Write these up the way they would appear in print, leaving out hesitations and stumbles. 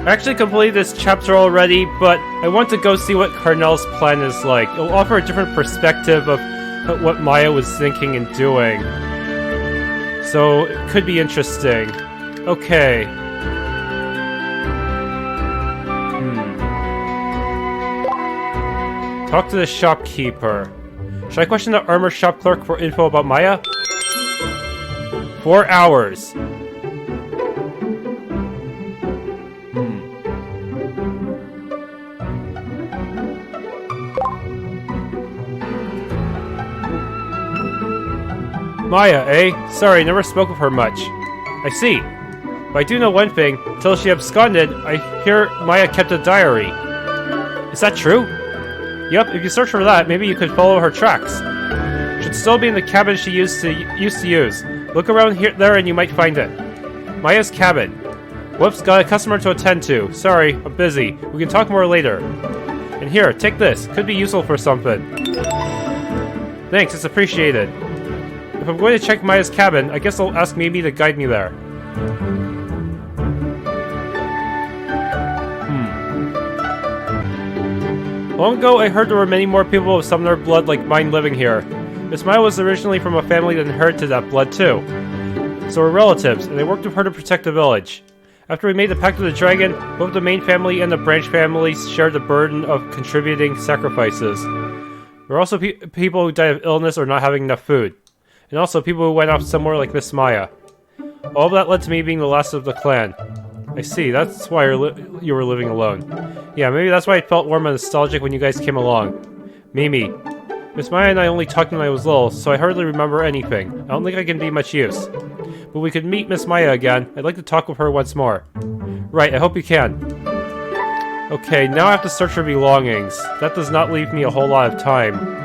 I actually completed this chapter already, but I want to go see what KARNEL'S plan is like. It'll offer a different perspective of what Maya was thinking and doing. So, it could be interesting. Okay. Talk to the shopkeeper. Should I question the armor shop clerk for info about Maya? 4 hours. Maya, eh? Sorry, never spoke with her much. I see. But I do know one thing. Until she absconded, I hear Maya kept a diary. Is that true? Yep, if you search for that, maybe you could follow her tracks. Should still be in the cabin she used to use. Look around there and you might find it. Maya's cabin. Whoops, got a customer to attend to. Sorry, I'm busy. We can talk more later. And here, take this. Could be useful for something. Thanks, it's appreciated. If I'm going to check Maya's cabin, I guess I'll ask Mimi to guide me there. Long ago, I heard there were many more people of similar blood like mine living here. Miss Maya was originally from a family that inherited that blood too. So we're relatives, and they worked with her to protect the village. After we made the pact with the dragon, both the main family and the branch families shared the burden of contributing sacrifices. There were also people who died of illness or not having enough food. And also people who went off somewhere like Miss Maya. All of that led to me being the last of the clan. I see, that's why you were living alone. Yeah, maybe that's why I felt warm and nostalgic when you guys came along. Mimi. Miss Maya and I only talked when I was little, so I hardly remember anything. I don't think I can be much use. But we could meet Miss Maya again. I'd like to talk with her once more. Right, I hope you can. Okay, now I have to search for belongings. That does not leave me a whole lot of time.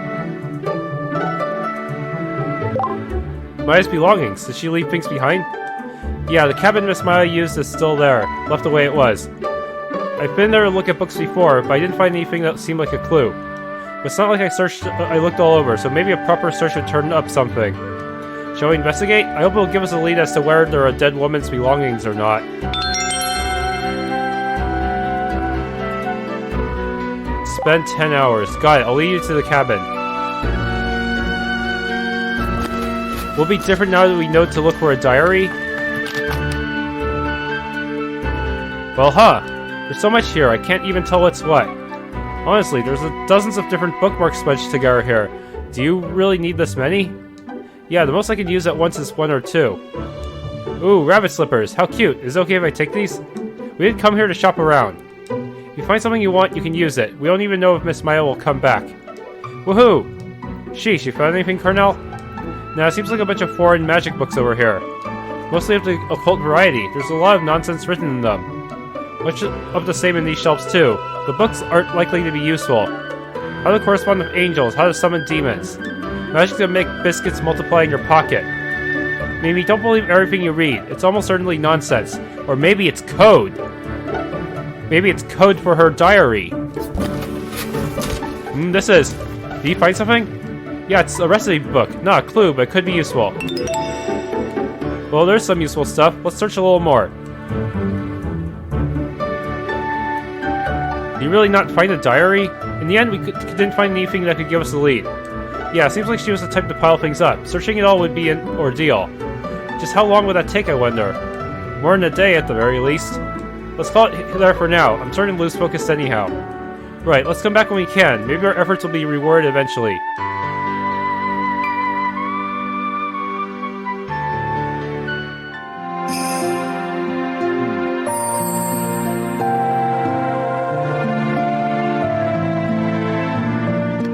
Maya's belongings. Did she leave things behind? Yeah, the cabin Miss Maya used is still there, left the way it was. I've been there to look at books before, but I didn't find anything that seemed like a clue. But it's not like I looked all over, so maybe a proper search would turn up something. Shall we investigate? I hope it'll give us a lead as to where there are a dead woman's belongings or not. Spend 10 hours. Got it, I'll lead you to the cabin. Will it be different now that we know to look for a diary? Well, there's so much here, I can't even tell what's what. Honestly, there's dozens of different bookmarks smudged together here. Do you really need this many? Yeah, the most I can use at once is 1 or 2. Ooh, rabbit slippers, how cute. Is it okay if I take these? We didn't come here to shop around. If you find something you want, you can use it. We don't even know if Miss Maya will come back. Woohoo! Sheesh, you found anything, Karnel? Nah, it seems like a bunch of foreign magic books over here. Mostly of the occult variety. There's a lot of nonsense written in them. Much of the same in these shelves too. The books aren't likely to be useful. How to correspond with angels, how to summon demons. Magic to make biscuits multiply in your pocket. Maybe don't believe everything you read. It's almost certainly nonsense. Or maybe it's code. Maybe it's code for her diary. This is. Did you find something? Yeah, it's a recipe book. Not a clue, but it could be useful. Well, there's some useful stuff. Let's search a little more. Did you really not find a diary? In the end, we didn't find anything that could give us a lead. Yeah, it seems like she was the type to pile things up. Searching it all would be an ordeal. Just how long would that take, I wonder? More than a day, at the very least. Let's call it there for now. I'm starting to lose focus anyhow. Right, let's come back when we can. Maybe our efforts will be rewarded eventually.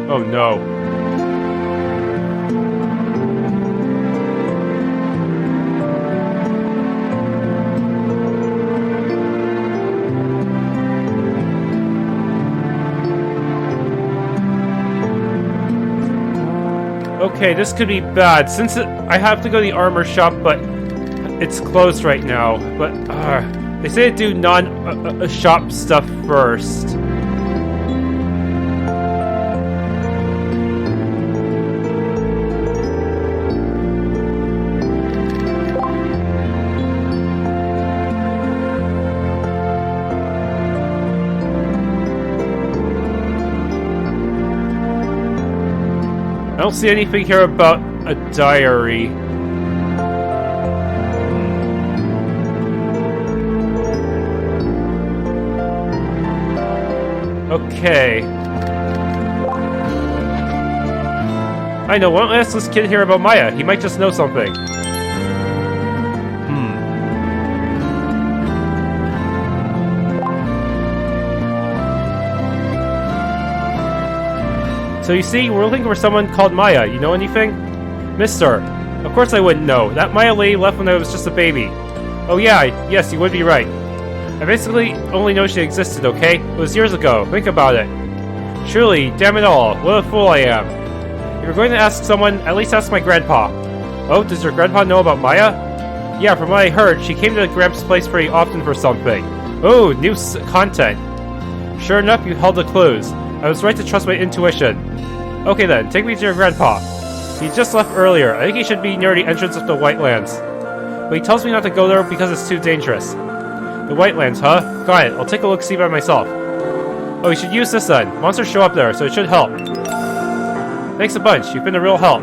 Oh no. Okay, this could be bad. Since I have to go to the armor shop, but it's closed right now. But they say to do non-shop stuff first. don't see anything here about a diary. Okay. I know, why don't I ask this kid here about Maya? He might just know something. So you see, we're looking for someone called Maya. You know anything? Mister. Of course I wouldn't know. That Maya lady left when I was just a baby. Oh yeah, yes, you would be right. I basically only know she existed, okay? It was years ago. Think about it. Truly, damn it all. What a fool I am. If you're going to ask someone, at least ask my grandpa. Oh, does your grandpa know about Maya? Yeah, from what I heard, she came to Gramps' place pretty often for something. Oh, new content. Sure enough, you held the clues. I was right to trust my intuition. Okay then, take me to your grandpa. He just left earlier. I think he should be near the entrance of the Whitelands. But he tells me not to go there because it's too dangerous. The Whitelands, huh? Got it. I'll take a look-see by myself. Oh, you should use this then. Monsters show up there, so it should help. Thanks a bunch. You've been a real help.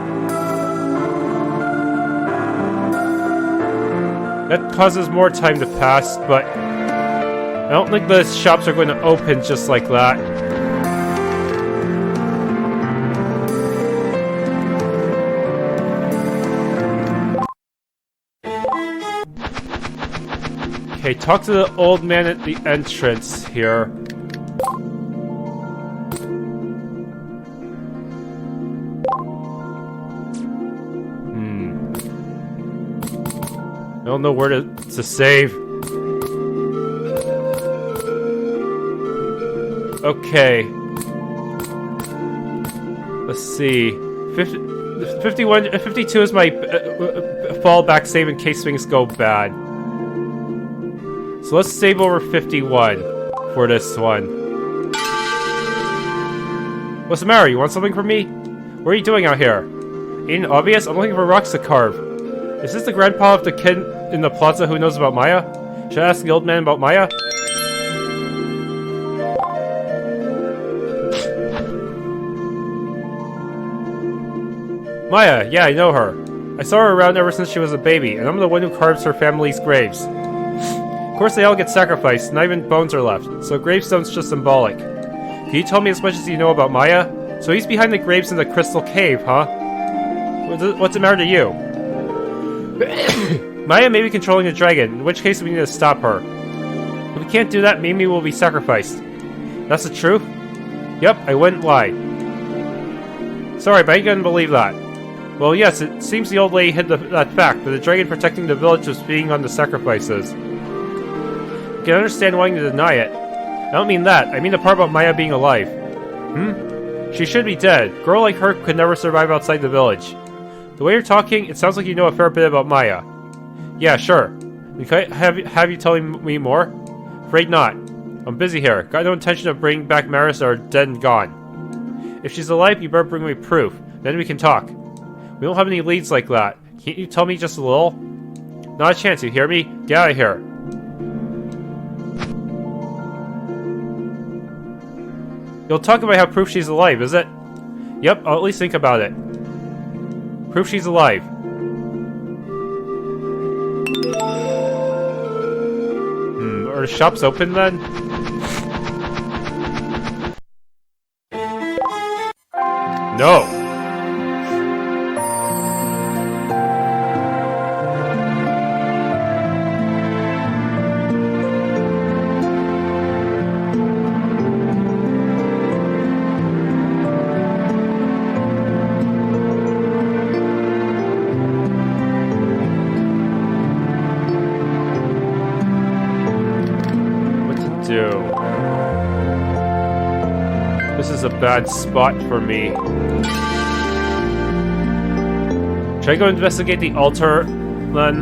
That causes more time to pass, but I don't think the shops are going to open just like that. Okay, talk to the old man at the entrance here. I don't know where to save. Okay. Let's see. 52 is my fallback save in case things go bad. So let's save over 51 for this one. What's the matter? You want something from me? What are you doing out here? Ain't it obvious? I'm looking for rocks to carve. Is this the grandpa of the kid in the plaza who knows about Maya? Should I ask the old man about Maya? Maya, yeah, I know her. I saw her around ever since she was a baby, and I'm the one who carves her family's graves. Of course they all get sacrificed, not even bones are left, so gravestone's just symbolic. Can you tell me as much as you know about Maya? So he's behind the graves in the crystal cave, huh? What's the matter to you? Maya may be controlling the dragon, in which case we need to stop her. If we can't do that, Mimi will be sacrificed. That's the truth? Yep, I wouldn't lie. Sorry, but I ain't gonna believe that. Well, yes, it seems the old lady hid that fact, but the dragon protecting the village was feeding on the sacrifices. I can understand wanting to deny it. I don't mean that, I mean the part about Maya being alive. She should be dead. A girl like her could never survive outside the village. The way you're talking, it sounds like you know a fair bit about Maya. Yeah, sure. Can I have you telling me more? Afraid not. I'm busy here. Got no intention of bringing back Maris that are dead and gone. If she's alive, you better bring me proof. Then we can talk. We don't have any leads like that. Can't you tell me just a little? Not a chance, you hear me? Get out of here. You'll talk about how proof she's alive, is it? Yep, I'll at least think about it. Proof she's alive. Are the shops open then? No! This is a bad spot for me. Should I go investigate the altar, then?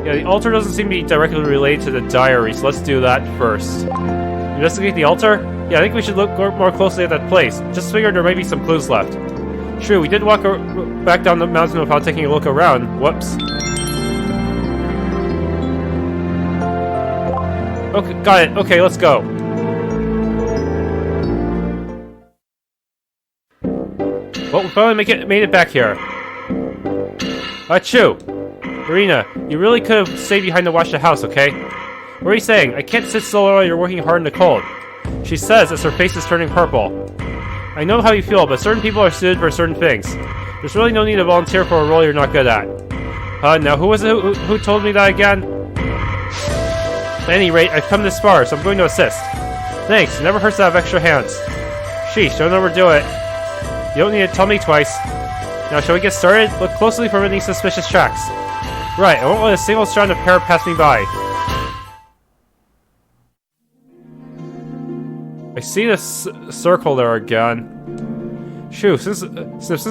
Yeah, the altar doesn't seem to be directly related to the diary, so let's do that first. Investigate the altar? Yeah, I think we should look more closely at that place. Just figured there might be some clues left. True, we did walk back down the mountain without taking a look around. Whoops. Okay, got it. Okay, let's go. Well, we finally made it back here. Achoo! Irina, you really could have stayed behind to watch the house, okay? What are you saying? I can't sit still while you're working hard in the cold. She says as her face is turning purple. I know how you feel, but certain people are suited for certain things. There's really no need to volunteer for a role you're not good at. Now who was it who told me that again? At any rate, I've come this far, so I'm going to assist. Thanks, it never hurts to have extra hands. Sheesh, don't overdo it. You don't need to tell me twice. Now, shall we get started? Look closely for any suspicious tracks. Right, I won't let a single strand of hair pass me by. I see this circle there again. Shoo, since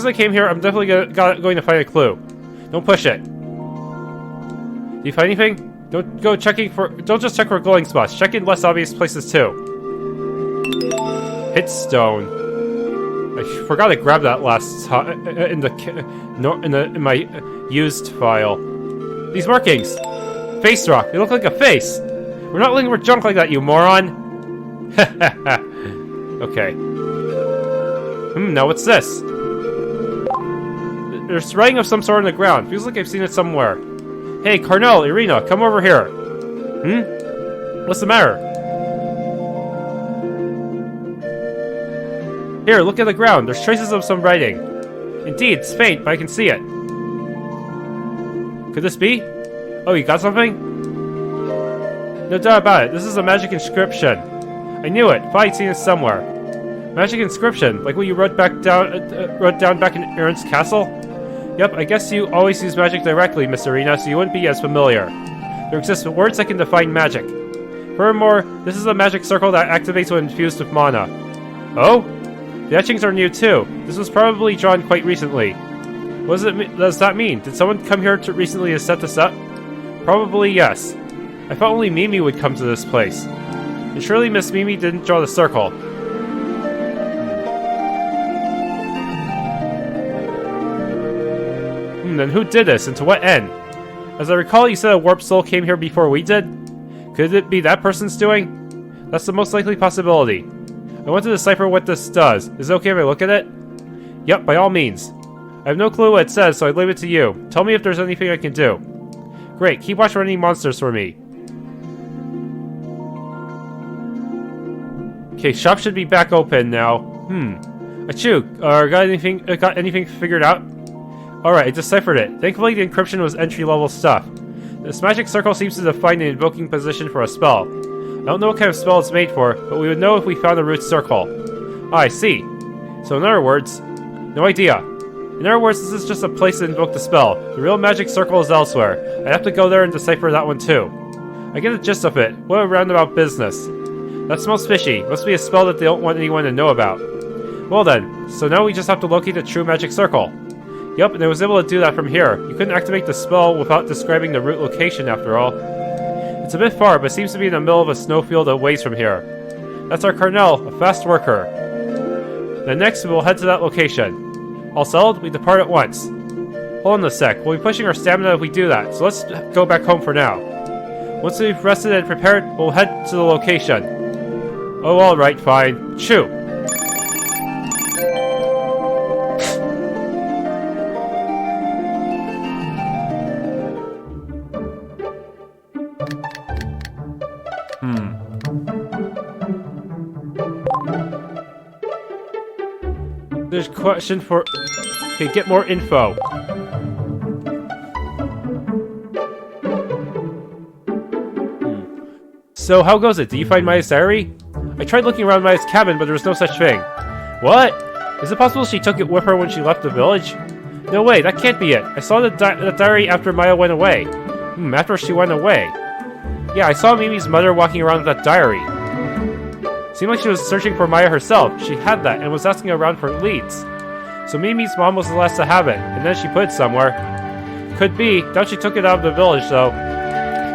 I came here, I'm definitely going to find a clue. Don't push it. Do you find anything? Don't just check for glowing spots. Check in less obvious places too. Hit stone. I forgot to grab that last time in my used file. These markings. Face rock. They look like a face. We're not looking for junk like that, you moron. Okay. Now what's this? There's writing of some sort on the ground. Feels like I've seen it somewhere. Hey, Karnel, Irina, come over here. What's the matter? Here, look at the ground. There's traces of some writing. Indeed, it's faint, but I can see it. Could this be? Oh, you got something? No doubt about it. This is a magic inscription. I knew it. Thought I'd seen it somewhere. Magic inscription, like what you wrote down back in Aaron's castle? Yep, I guess you always use magic directly, Miss Irina, so you wouldn't be as familiar. There exist words that can define magic. Furthermore, this is a magic circle that activates when infused with mana. Oh? The etchings are new too. This was probably drawn quite recently. What does that mean? Did someone come here recently to set this up? Probably yes. I thought only Mimi would come to this place. And surely Miss Mimi didn't draw the circle. Then who did this, and to what end? As I recall, you said a warped soul came here before we did? Could it be that person's doing? That's the most likely possibility. I want to decipher what this does. Is it okay if I look at it? Yep, by all means. I have no clue what it says, so I'd leave it to you. Tell me if there's anything I can do. Great, keep watch for any monsters for me. Okay, shop should be back open now. Achoo, got anything figured out? Alright, I deciphered it. Thankfully, the encryption was entry-level stuff. This magic circle seems to define an invoking position for a spell. I don't know what kind of spell it's made for, but we would know if we found the root circle. Ah, I see. So in other words, no idea. In other words, this is just a place to invoke the spell. The real magic circle is elsewhere. I have to go there and decipher that one too. I get the gist of it. What a roundabout business. That smells fishy. Must be a spell that they don't want anyone to know about. Well then, so now we just have to locate the true magic circle. Yup, and I was able to do that from here. You couldn't activate the spell without describing the root location after all. It's a bit far, but seems to be in the middle of a snowfield a ways from here. That's our Karnel, a fast worker. Then next, we'll head to that location. All settled, we depart at once. Hold on a sec, we'll be pushing our stamina if we do that, so let's go back home for now. Once we've rested and prepared, we'll head to the location. Oh, alright, fine. Chew! There's a question for... Okay, get more info. So, how goes it? Did you find Maya's diary? I tried looking around Maya's cabin, but there was no such thing. What? Is it possible she took it with her when she left the village? No way, that can't be it. I saw the diary after Maya went away. After she went away. Yeah, I saw Mimi's mother walking around with that diary. Seemed like she was searching for Maya herself. She had that and was asking around for leads. So Mimi's mom was the last to have it, and then she put it somewhere. Could be. Doubt she took it out of the village, though.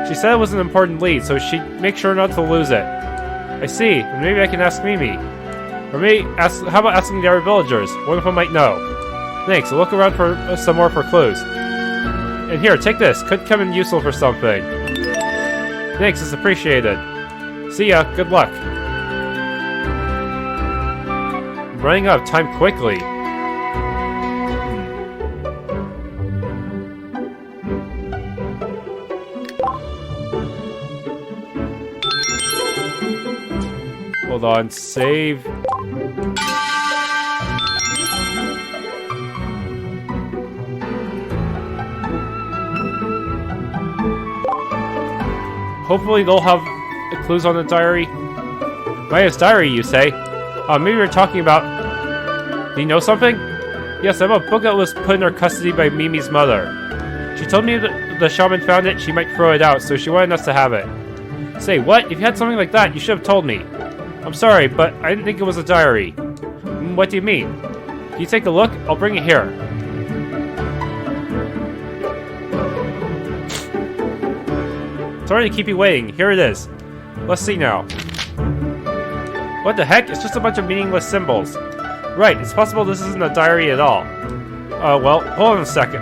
She said it was an important lead, so she'd make sure not to lose it. I see, and maybe I can ask Mimi. Or how about asking the other villagers? One of them might know. Thanks, I'll look around for some more for clues. And here, take this. Could come in useful for something. Thanks, it's appreciated. See ya, good luck. I'm running out of time quickly. Hold on, save. Hopefully they'll have clues on the diary. Maya's diary, you say? Maybe you're talking about... Do you know something? Yes, I have a book that was put in her custody by Mimi's mother. She told me that the shaman found it, she might throw it out, so she wanted us to have it. Say, what? If you had something like that, you should have told me. I'm sorry, but I didn't think it was a diary. What do you mean? Can you take a look? I'll bring it here. Sorry to keep you waiting. Here it is. Let's see now. What the heck? It's just a bunch of meaningless symbols. Right, it's possible this isn't a diary at all. Well, hold on a second.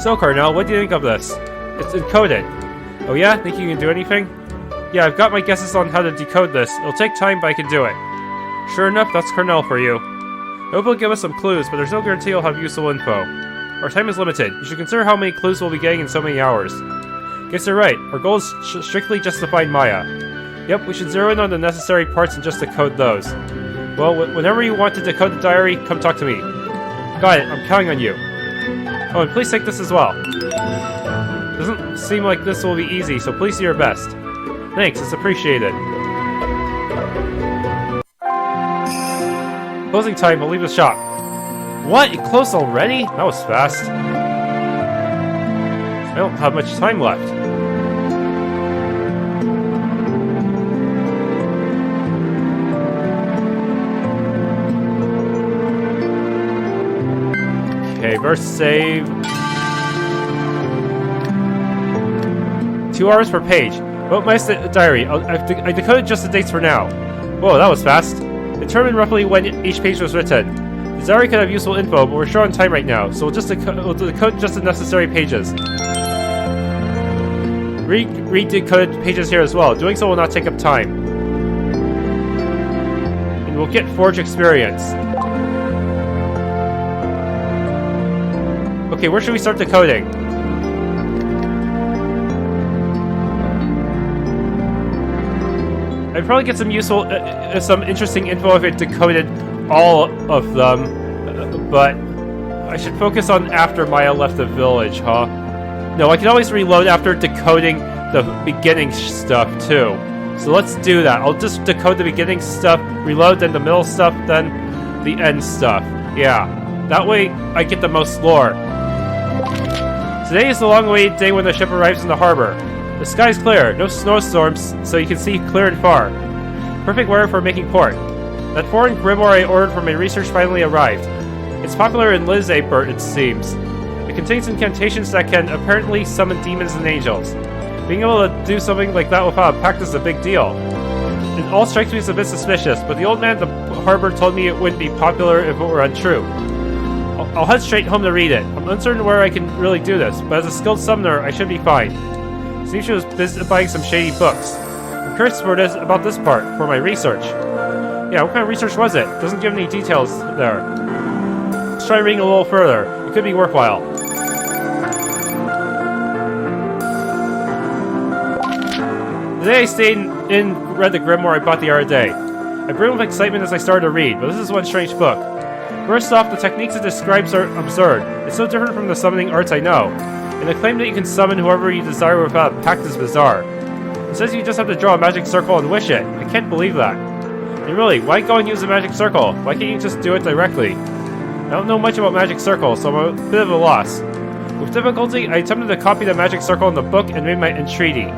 So, Karnell, what do you think of this? It's encoded. Oh yeah? Think you can do anything? Yeah, I've got my guesses on how to decode this. It'll take time, but I can do it. Sure enough, that's Karnell for you. I hope he'll give us some clues, but there's no guarantee he'll have useful info. Our time is limited. You should consider how many clues we'll be getting in so many hours. Guess you're right. Our goal is strictly just to find Maya. Yep, we should zero in on the necessary parts and just decode those. Well, whenever you want to decode the diary, come talk to me. Got it, I'm counting on you. Oh, and please take this as well. Doesn't seem like this will be easy, so please do your best. Thanks, it's appreciated. Closing time, we'll leave the shop. What? It closed already? That was fast. I don't have much time left. Okay, verse save. 2 hours per page. Oh, my diary. I decoded just the dates for now. Whoa, that was fast. Determine roughly when each page was written. The diary could have useful info, but we're short on time right now, so we'll decode just the necessary pages. Read decoded pages here as well. Doing so will not take up time. And we'll get Forge experience. Okay, where should we start decoding? I'd probably get some useful, some interesting info if it decoded all of them, but I should focus on after Maya left the village, huh? No, I can always reload after decoding the beginning stuff, too. So let's do that. I'll just decode the beginning stuff, reload, then the middle stuff, then the end stuff. Yeah, that way I get the most lore. Today is the long-awaited day when the ship arrives in the harbor. The sky's clear, no snowstorms, so you can see clear and far. Perfect weather for making port. That foreign grimoire I ordered for my research finally arrived. It's popular in Ellevark, it seems. It contains incantations that can apparently summon demons and angels. Being able to do something like that without a pact is a big deal. It all strikes me as a bit suspicious, but the old man at the harbor told me it wouldn't be popular if it were untrue. I'll head straight home to read it. I'm uncertain where I can really do this, but as a skilled summoner, I should be fine. Seems she was busy buying some shady books. I'm curious about this part, for my research. Yeah, what kind of research was it? Doesn't give any details there. Let's try reading a little further. It could be worthwhile. Today I stayed in read the grimoire I bought the other day. I brimmed with excitement as I started to read, but this is one strange book. First off, the techniques it describes are absurd. It's so different from the summoning arts I know. And the claim that you can summon whoever you desire without a pact is bizarre. It says you just have to draw a magic circle and wish it. I can't believe that. And really, why go and use a magic circle? Why can't you just do it directly? I don't know much about magic circles, so I'm a bit of a loss. With difficulty, I attempted to copy the magic circle in the book and made my entreaty.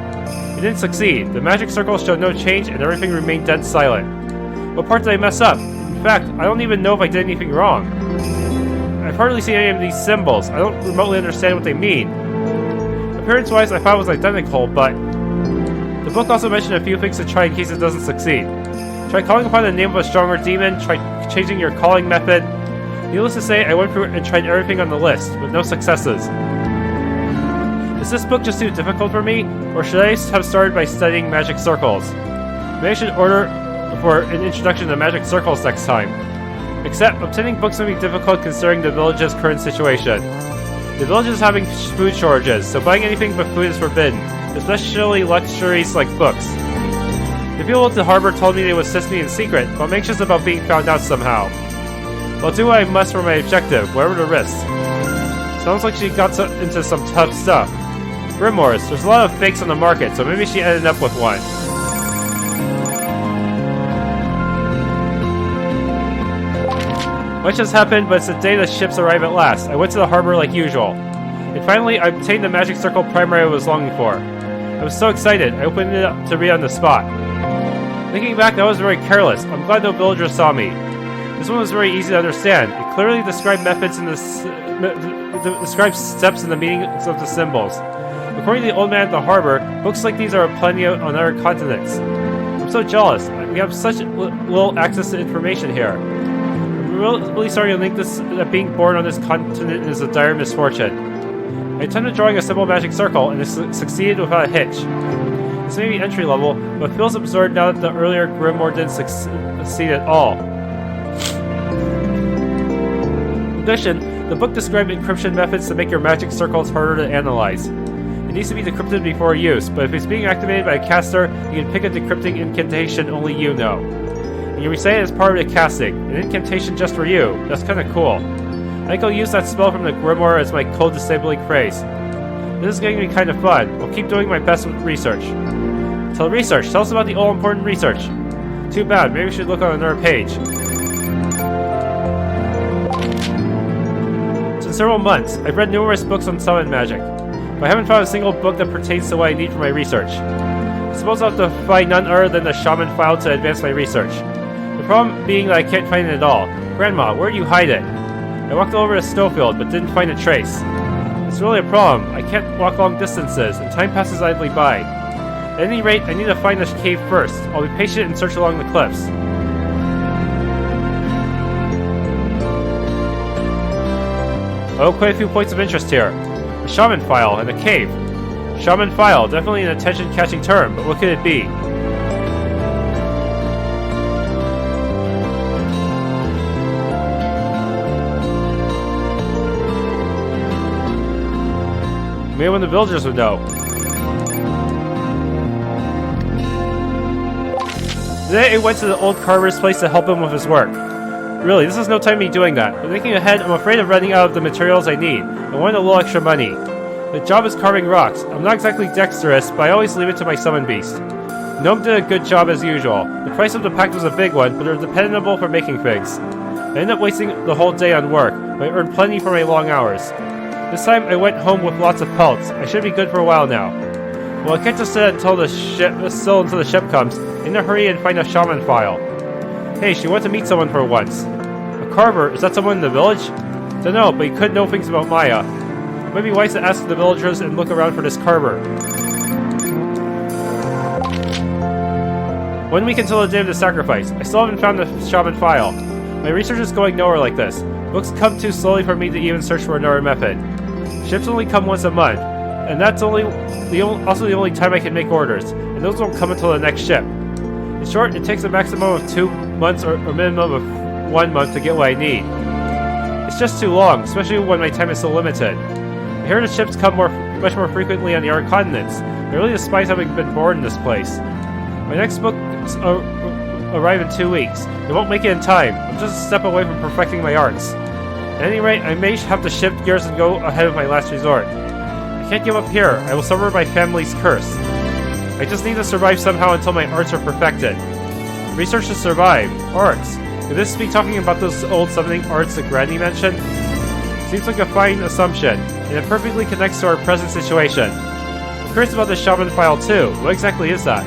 It didn't succeed. The magic circle showed no change and everything remained dead silent. What part did I mess up? In fact, I don't even know if I did anything wrong. I've hardly seen any of these symbols. I don't remotely understand what they mean. Appearance-wise, I thought it was identical, but... The book also mentioned a few things to try in case it doesn't succeed. Try calling upon the name of a stronger demon, try changing your calling method. Needless to say, I went through and tried everything on the list, with no successes. Is this book just too difficult for me, or should I have started by studying magic circles? Maybe I should order for an introduction to magic circles next time. Except, obtaining books may be difficult considering the village's current situation. The village is having food shortages, so buying anything but food is forbidden, especially luxuries like books. The people at the harbor told me they would assist me in secret, but I'm anxious about being found out somehow. I'll do what I must for my objective, whatever the risk. Sounds like she got into some tough stuff. Grimoires, there's a lot of fakes on the market, so maybe she ended up with one. Much has happened, but it's the day the ships arrive at last. I went to the harbor like usual. And finally, I obtained the magic circle primer I was longing for. I was so excited, I opened it up to read on the spot. Thinking back, I was very careless. I'm glad no villagers saw me. This one was very easy to understand. It clearly described methods and described steps in the meanings of the symbols. According to the old man at the harbor, books like these are plenty on other continents. I'm so jealous. We have such little access to information here. I'm really starting to think that being born on this continent is a dire misfortune. I attempted drawing a simple magic circle, and it succeeded without a hitch. This may be entry level, but feels absurd now that the earlier grimoire didn't succeed at all. In addition, the book described encryption methods to make your magic circles harder to analyze. It needs to be decrypted before use, but if it's being activated by a caster, you can pick a decrypting incantation only you know. And you recite it as part of the casting, an incantation just for you. That's kinda cool. I think I'll use that spell from the grimoire as my code-disabling phrase. This is going to be kind of fun. I'll keep doing my best with research. Tell us about the all-important research. Too bad, maybe we should look on another page. Since several months, I've read numerous books on summon magic, but I haven't found a single book that pertains to what I need for my research. I suppose I'll have to find none other than the shaman file to advance my research. The problem being that I can't find it at all. Grandma, where do you hide it? I walked all over the snowfield, but didn't find a trace. It's really a problem. I can't walk long distances, and time passes idly by. At any rate, I need to find the cave first. I'll be patient and search along the cliffs. Oh, quite a few points of interest here. The shaman file and the cave. Shaman file, definitely an attention-catching term, but what could it be? Maybe one of the villagers would know. Today I went to the old carver's place to help him with his work. Really, this is no time me doing that, but thinking ahead, I'm afraid of running out of the materials I need. I want a little extra money. The job is carving rocks. I'm not exactly dexterous, but I always leave it to my summon beast. Gnome did a good job as usual. The price of the pact was a big one, but they're dependable for making things. I ended up wasting the whole day on work, but I earned plenty for my long hours. This time I went home with lots of pelts. I should be good for a while now. Well, I can't just sit until the ship comes. I need to hurry and find a shaman file. Hey, she wants to meet someone for once. A carver? Is that someone in the village? Dunno, but he could know things about Maya. It might be wise to ask the villagers and look around for this carver. 1 week until the day of the sacrifice. I still haven't found the shaman file. My research is going nowhere like this. Books come too slowly for me to even search for another method. Ships only come once a month, and that's also the only time I can make orders, and those won't come until the next ship. In short, it takes a maximum of 2 months or a minimum of 1 month to get what I need. It's just too long, especially when my time is so limited. I hear the ships come much more frequently on the other continents. I really despise having been born in this place. My next books arrive in 2 weeks. They won't make it in time. I'm just a step away from perfecting my arts. At any rate, I may have to shift gears and go ahead of my last resort. I can't give up here. I will suffer my family's curse. I just need to survive somehow until my arts are perfected. Research to survive. Arts. Could this be talking about those old summoning arts that Granny mentioned? Seems like a fine assumption, and it perfectly connects to our present situation. I'm curious about the shaman file too. What exactly is that?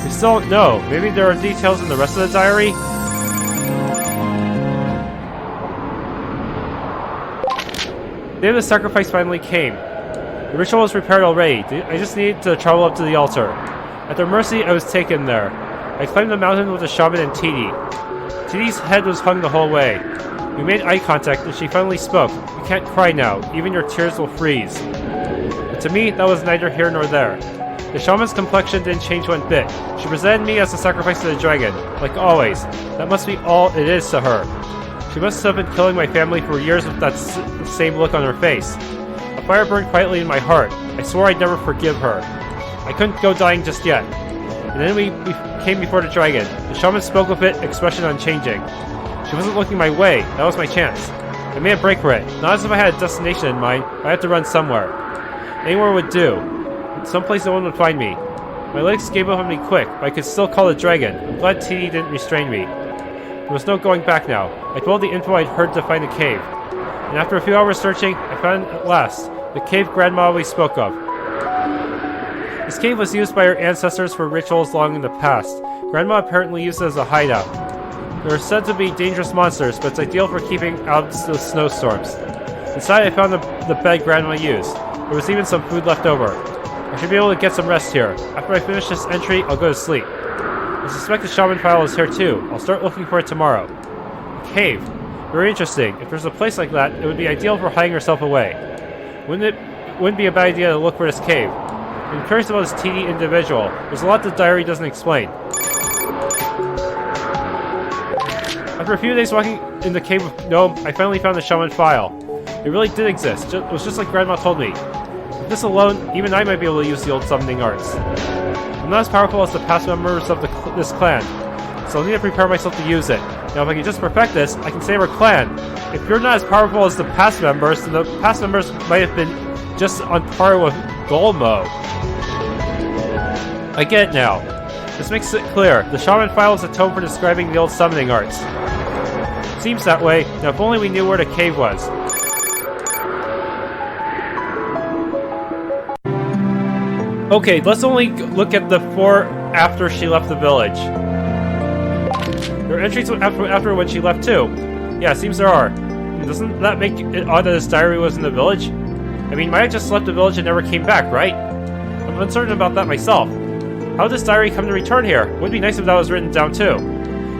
We still don't know. Maybe there are details in the rest of the diary? The day of the sacrifice finally came. The ritual was prepared already. I just needed to travel up to the altar. At their mercy, I was taken there. I climbed the mountain with the shaman and Titi. Titi's head was hung the whole way. We made eye contact and she finally spoke. You can't cry now. Even your tears will freeze. But to me, that was neither here nor there. The shaman's complexion didn't change one bit. She presented me as a sacrifice to the dragon. Like always. That must be all it is to her. She must have been killing my family for years with that same look on her face. fire burned quietly in my heart. I swore I'd never forgive her. I couldn't go dying just yet. And then we came before the dragon. The shaman spoke with it, expression unchanging. She wasn't looking my way. That was my chance. I made a break for it. Not as if I had a destination in mind, but I had to run somewhere. Anywhere would do. Someplace no one would find me. My legs gave up on me quick, but I could still call the dragon. I'm glad TD didn't restrain me. There was no going back now. I followed the info I'd heard to find the cave. And after a few hours searching, I found at last the cave Grandma always spoke of. This cave was used by her ancestors for rituals long in the past. Grandma apparently used it as a hideout. There are said to be dangerous monsters, but it's ideal for keeping out the snowstorms. Inside I found the bed Grandma used. There was even some food left over. I should be able to get some rest here. After I finish this entry, I'll go to sleep. I suspect the shaman file is here too. I'll start looking for it tomorrow. A cave. Very interesting. If there's a place like that, it would be ideal for hiding yourself away. Wouldn't be a bad idea to look for this cave. I'm curious about this TD individual. There's a lot the diary doesn't explain. After a few days walking in the cave of Gnome, I finally found the shaman file. It really did exist. It was just like Grandma told me. With this alone, even I might be able to use the old summoning arts. I'm not as powerful as the past members of this clan, so I'll need to prepare myself to use it. Now if I can just perfect this, I can save our clan. If you're not as powerful as the past members, then the past members might have been just on par with Golmo. I get it now. This makes it clear. The shaman file is a tome for describing the old summoning arts. Seems that way. Now if only we knew where the cave was. Okay, let's only look at the 4 after she left the village. There are entries after when she left too. Yeah, seems there are. Doesn't that make it odd that this diary was in the village? I mean, Maya just left the village and never came back, right? I'm uncertain about that myself. How did this diary come to return here? It would be nice if that was written down too.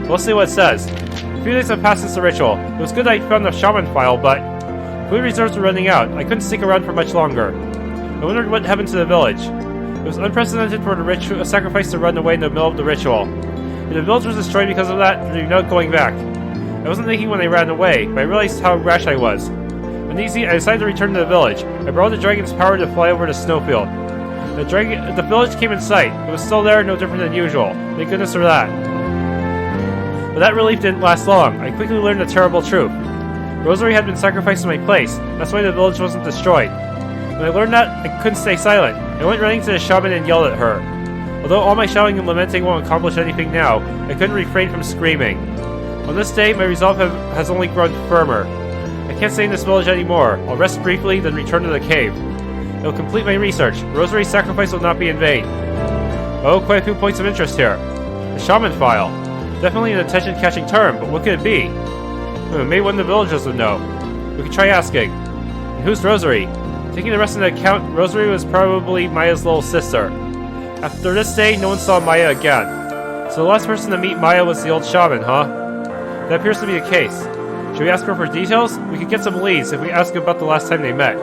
We'll see what it says. A few days have passed since the ritual. It was good that I found the shaman file, but food reserves were running out. I couldn't stick around for much longer. I wondered what happened to the village. It was unprecedented for a sacrifice to run away in the middle of the ritual. If the village was destroyed because of that, there'd be no going back. I wasn't thinking when I ran away, but I realized how rash I was. Uneasy, I decided to return to the village. I borrowed the dragon's power to fly over to Snowfield. The village came in sight. It was still there, no different than usual. Thank goodness for that. But that relief didn't last long. I quickly learned a terrible truth. Rosary had been sacrificed in my place. That's why the village wasn't destroyed. When I learned that, I couldn't stay silent. I went running to the shaman and yelled at her. Although all my shouting and lamenting won't accomplish anything now, I couldn't refrain from screaming. On this day, my resolve has only grown firmer. I can't stay in this village anymore. I'll rest briefly, then return to the cave. It'll complete my research. Rosary's sacrifice will not be in vain. Oh, quite a few points of interest here. The shaman file. Definitely an attention-catching term, but what could it be? Maybe one of the villagers would know. We could try asking. And who's Rosary? Taking the rest into account, Rosary was probably Maya's little sister. After this day, no one saw Maya again. So the last person to meet Maya was the old shaman, huh? That appears to be the case. Should we ask her for details? We could get some leads if we ask about the last time they met.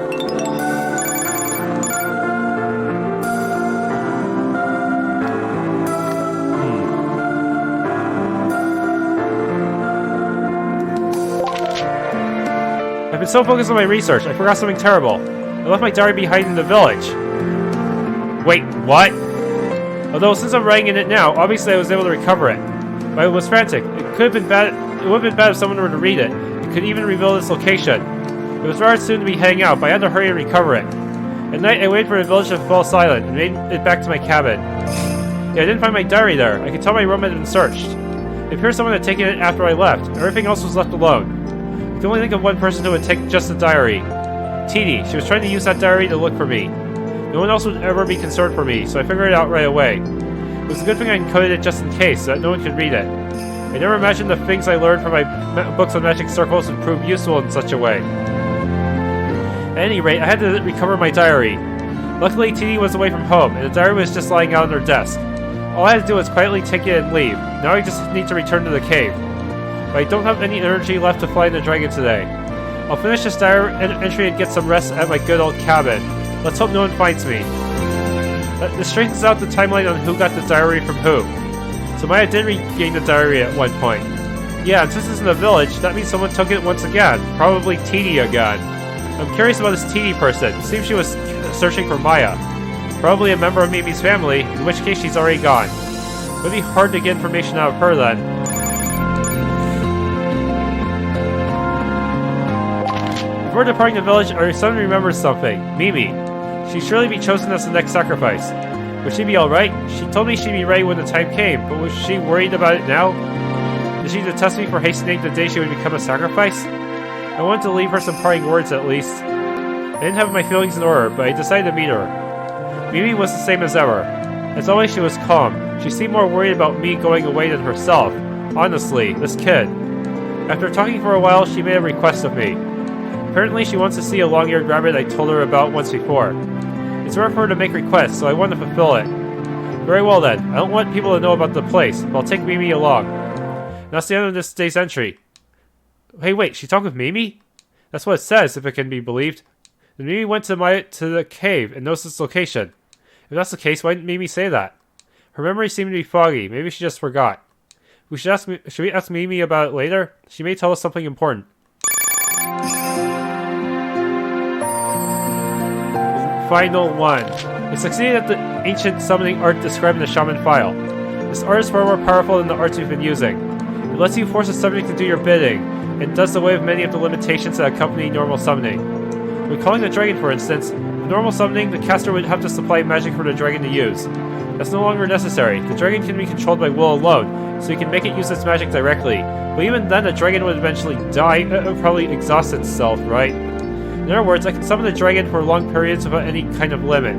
I've been so focused on my research, I forgot something terrible. I left my diary behind in the village. Wait, what? Although since I'm writing in it now, obviously I was able to recover it. But I was frantic. It would have been bad if someone were to read it. It could even reveal its location. It was rather soon to be heading out, but I had to hurry and recover it. At night, I waited for the village to fall silent and made it back to my cabin. Yeah, I didn't find my diary there. I could tell my room had been searched. It appears someone had taken it after I left. Everything else was left alone. I can only think of one person who would take just the diary. TD. She was trying to use that diary to look for me. No one else would ever be concerned for me, so I figured it out right away. It was a good thing I encoded it just in case, so that no one could read it. I never imagined the things I learned from my books on magic circles would prove useful in such a way. At any rate, I had to recover my diary. Luckily, TD was away from home, and the diary was just lying out on her desk. All I had to do was quietly take it and leave. Now I just need to return to the cave. But I don't have any energy left to fly the dragon today. I'll finish this diary entry and get some rest at my good old cabin. Let's hope no one finds me. This straightens out the timeline on who got the diary from who. So Maya did regain the diary at one point. Yeah, and since it's in the village, that means someone took it once again. Probably TD again. I'm curious about this teeny person. It seems she was searching for Maya. Probably a member of Mimi's family, in which case she's already gone. It would be hard to get information out of her then. Before departing the village, our son remembers something. Mimi. She'd surely be chosen as the next sacrifice. Would she be alright? She told me she'd be ready when the time came, but was she worried about it now? Did she detest me for hastening the day she would become a sacrifice? I wanted to leave her some parting words at least. I didn't have my feelings in order, but I decided to meet her. Mimi was the same as ever. As always, she was calm. She seemed more worried about me going away than herself. Honestly, this kid. After talking for a while, she made a request of me. Apparently, she wants to see a long-eared rabbit I told her about once before. It's rare for her to make requests, so I want to fulfill it. Very well then. I don't want people to know about the place, but I'll take Mimi along. And that's the end of this day's entry. Hey, wait, she talked with Mimi? That's what it says, if it can be believed. Then Mimi went to the cave and knows its location. If that's the case, why didn't Mimi say that? Her memory seemed to be foggy. Maybe she just forgot. Should we ask Mimi about it later? She may tell us something important. Final one. It succeeded at the ancient summoning art described in the shaman file. This art is far more powerful than the arts we've been using. It lets you force a subject to do your bidding, and does away with many of the limitations that accompany normal summoning. When calling the dragon, for instance, in normal summoning, the caster would have to supply magic for the dragon to use. That's no longer necessary. The dragon can be controlled by will alone, so you can make it use its magic directly. But even then, the dragon would eventually die, probably exhaust itself, right? In other words, I can summon the dragon for long periods without any kind of limit.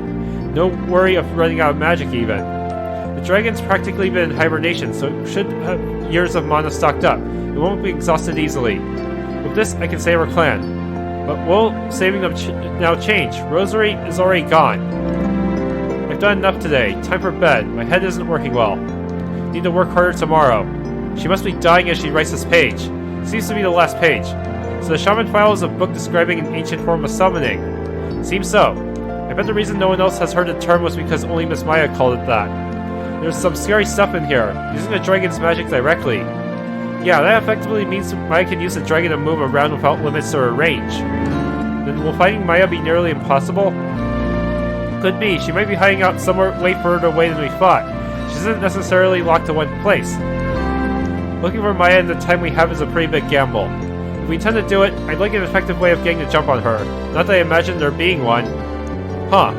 No worry of running out of magic, even. The dragon's practically been in hibernation, so it should have years of mana stocked up. It won't be exhausted easily. With this, I can save our clan. But will saving them now change? Rosary is already gone. I've done enough today. Time for bed. My head isn't working well. Need to work harder tomorrow. She must be dying as she writes this page. Seems to be the last page. So the shaman file is a book describing an ancient form of summoning. Seems so. I bet the reason no one else has heard the term was because only Miss Maya called it that. There's some scary stuff in here, using the dragon's magic directly. Yeah, that effectively means Maya can use the dragon to move around without limits to her range. Then will finding Maya be nearly impossible? Could be. She might be hiding out somewhere way further away than we thought. She isn't necessarily locked to one place. Looking for Maya in the time we have is a pretty big gamble. If we intend to do it, I'd like an effective way of getting the jump on her. Not that I imagine there being one. Huh.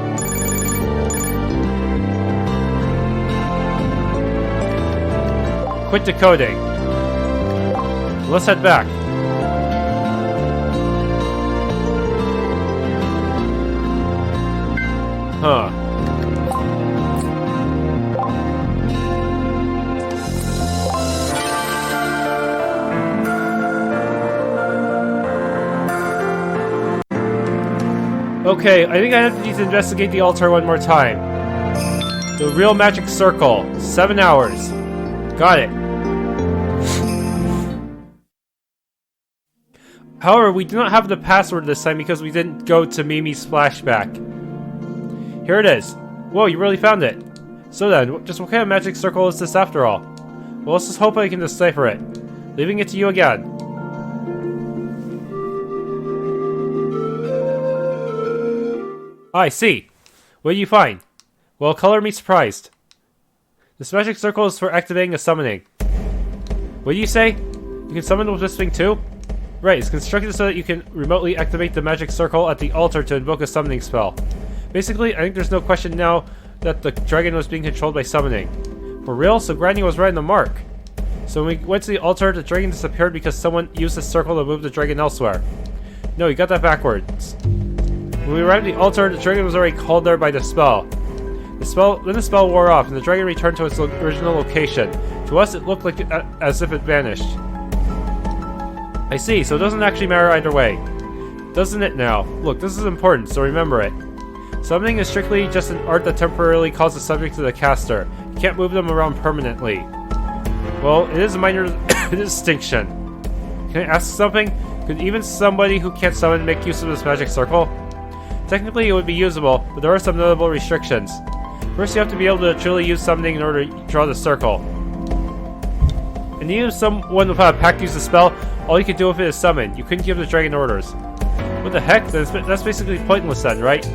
Quit decoding. Let's head back. Huh. Okay, I think I need to investigate the altar one more time. The real magic circle. 7 hours. Got it. However, we do not have the password this time because we didn't go to Mimi's flashback. Here it is. Whoa, you really found it. So then, just what kind of magic circle is this after all? Well, let's just hope I can decipher it. Leaving it to you again. I see. What do you find? Well, color me surprised. This magic circle is for activating a summoning. What do you say? You can summon with this thing too? Right, it's constructed so that you can remotely activate the magic circle at the altar to invoke a summoning spell. Basically, I think there's no question now that the dragon was being controlled by summoning. For real? So Granny was right on the mark. So when we went to the altar, the dragon disappeared because someone used the circle to move the dragon elsewhere. No, you got that backwards. When we arrived at the altar, the dragon was already called there by the spell. Then the spell wore off, and the dragon returned to its original location. To us, it looked like as if it vanished. I see, so it doesn't actually matter either way. Doesn't it now? Look, this is important, so remember it. Summoning is strictly just an art that temporarily calls the subject to the caster. You can't move them around permanently. Well, it is a minor distinction. Can I ask something? Could even somebody who can't summon make use of this magic circle? Technically, it would be usable, but there are some notable restrictions. First, you have to be able to truly use summoning in order to draw the circle. And even if someone without a pact used the spell, all you could do with it is summon. You couldn't give the dragon orders. What the heck? That's basically pointless then, right?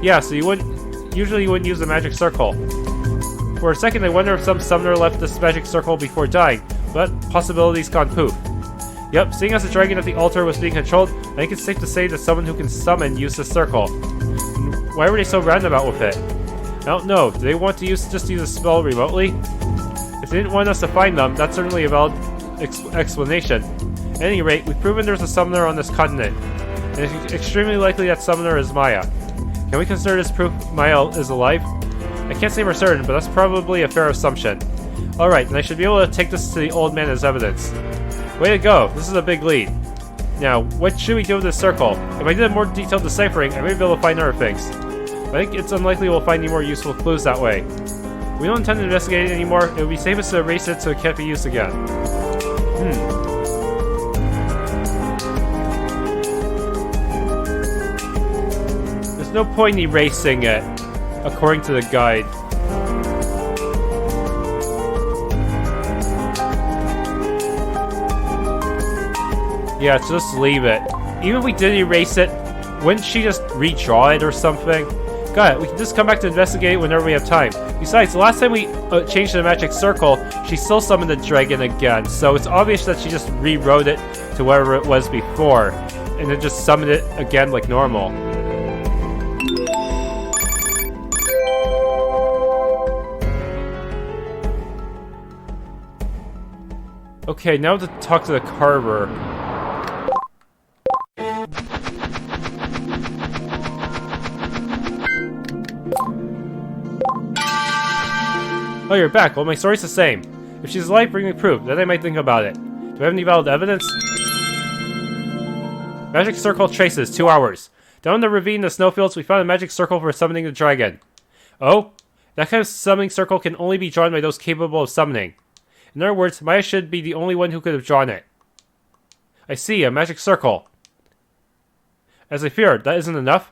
Yeah, so you wouldn't use a magic circle. For a second, I wonder if some summoner left this magic circle before dying, but possibility's gone poof. Yep, seeing as the dragon at the altar was being controlled, I think it's safe to say that someone who can summon used the circle. And why were they so roundabout with it? I don't know. Do they want to just use a spell remotely? If they didn't want us to find them, that's certainly a valid explanation. At any rate, we've proven there's a summoner on this continent, and it's extremely likely that summoner is Maya. Can we consider this proof Maya is alive? I can't say for certain, but that's probably a fair assumption. Alright, then I should be able to take this to the old man as evidence. Way to go, this is a big lead. Now, what should we do with this circle? If I did a more detailed deciphering, I may be able to find other things. I think it's unlikely we'll find any more useful clues that way. If we don't intend to investigate it anymore, it would be safest to erase it so it can't be used again. There's no point in erasing it, according to the guide. Yeah, just leave it. Even if we did erase it, wouldn't she just redraw it or something? Got it, we can just come back to investigate whenever we have time. Besides, the last time we changed the magic circle, she still summoned the dragon again, so it's obvious that she just rewrote it to whatever it was before, and then just summoned it again like normal. Okay, now to talk to the carver. Oh, you're back. Well, my story's the same. If she's alive, bring me proof. Then I might think about it. Do I have any valid evidence? Magic circle traces, 2 hours. Down in the ravine in the snowfields, we found a magic circle for summoning the dragon. Oh? That kind of summoning circle can only be drawn by those capable of summoning. In other words, Maya should be the only one who could have drawn it. I see, a magic circle. As I feared, that isn't enough.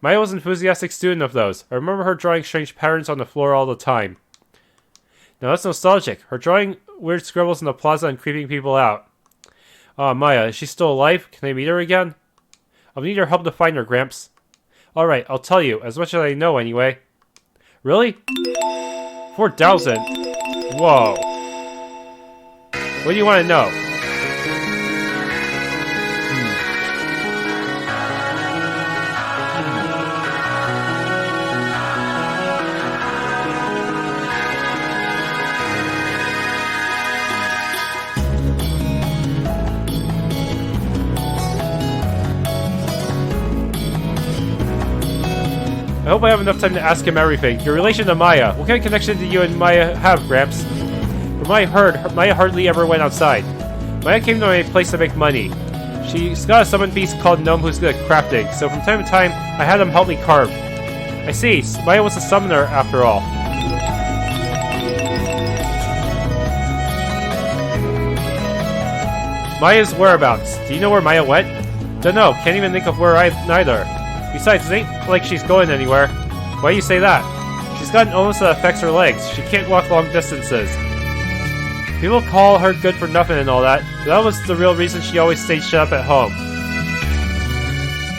Maya was an enthusiastic student of those. I remember her drawing strange patterns on the floor all the time. Now that's nostalgic. Her drawing weird scribbles in the plaza and creeping people out. Ah, Maya, is she still alive? Can I meet her again? I'll need your help to find her, Gramps. Alright, I'll tell you, as much as I know anyway. Really? 4,000? Whoa. What do you want to know? I hope I have enough time to ask him everything. Your relation to Maya. What kind of connection do you and Maya have, Gramps? From what I heard, Maya hardly ever went outside. Maya came to my place to make money. She's got a summoned beast called Gnome who's good at crafting, so from time to time, I had him help me carve. I see, Maya was a summoner after all. Maya's whereabouts. Do you know where Maya went? Don't know, can't even think of where neither. Besides, it ain't like she's going anywhere. Why do you say that? She's got an illness that affects her legs. She can't walk long distances. People call her good for nothing and all that, but that was the real reason she always stayed shut up at home.